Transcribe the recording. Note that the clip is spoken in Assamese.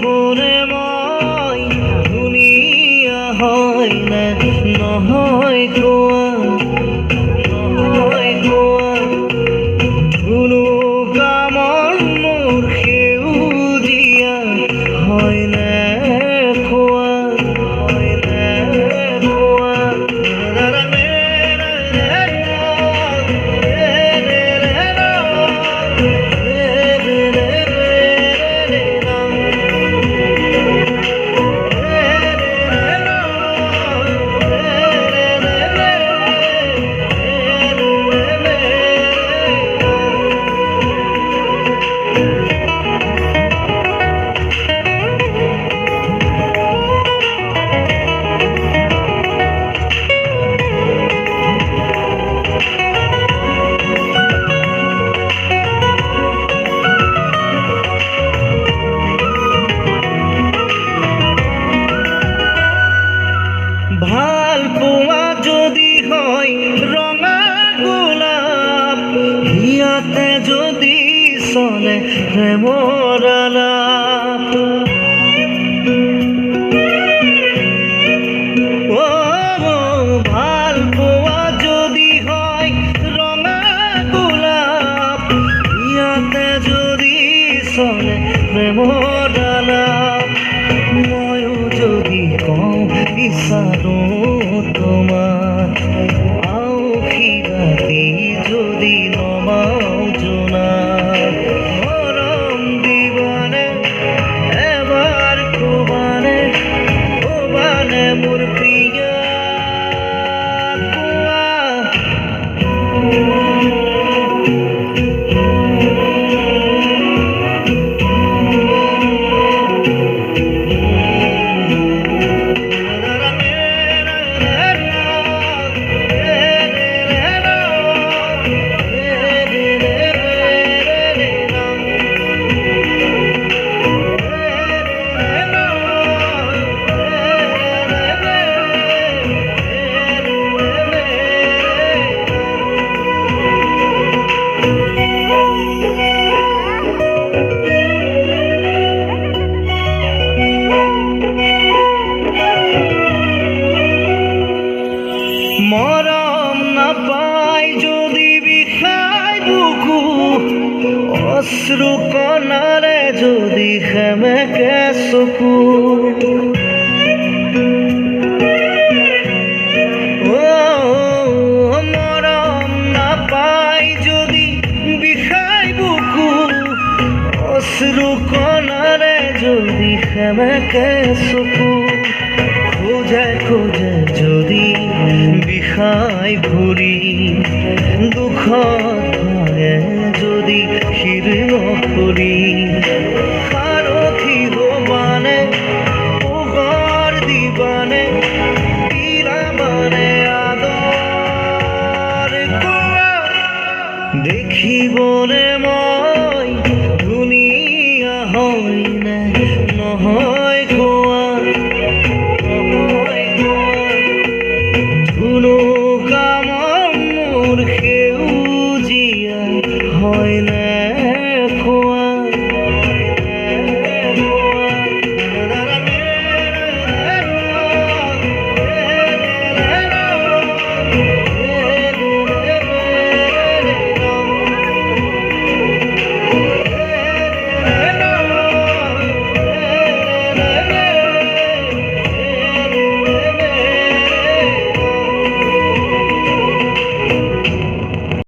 মনে মই ধুনীয়া হয় নে নহয় কোৱা কোনো কামৰ মোৰ সেউজীয়া হয় নে কোৱা ভাল পোৱা যদি হয় ৰঙা গোলাপ ইয়াতে যদি চলে প্ৰেমৰ আলাপ ভাল পোৱা যদি হয় ৰঙা গোলাপ ইয়াতে যদি চলে প্ৰেমৰ আলাপ ময়ো যদি কওঁ বিচাৰোঁ তোমাক আউসী ৰাতি যদি নমাওঁ জোনাক মৰম দিবানে এবাৰ ক'বানে মোৰ প্ৰিয়া মৰম নাপাই যদি বিষায় বুকু অশ্ৰু কণাৰে যদি সেমেকে চকু মৰম নাপাই যদি বিষায় বুকু অশ্ৰু কণাৰে যদি সেমেকে চকু খোজে যদি বিষাই ভৰি দুখত ভাঙে যদি শিৰ কৰি সাৰথি হবানে পোহৰ দিবানে দিলাবানে আদৰ কোৱা দেখিবনে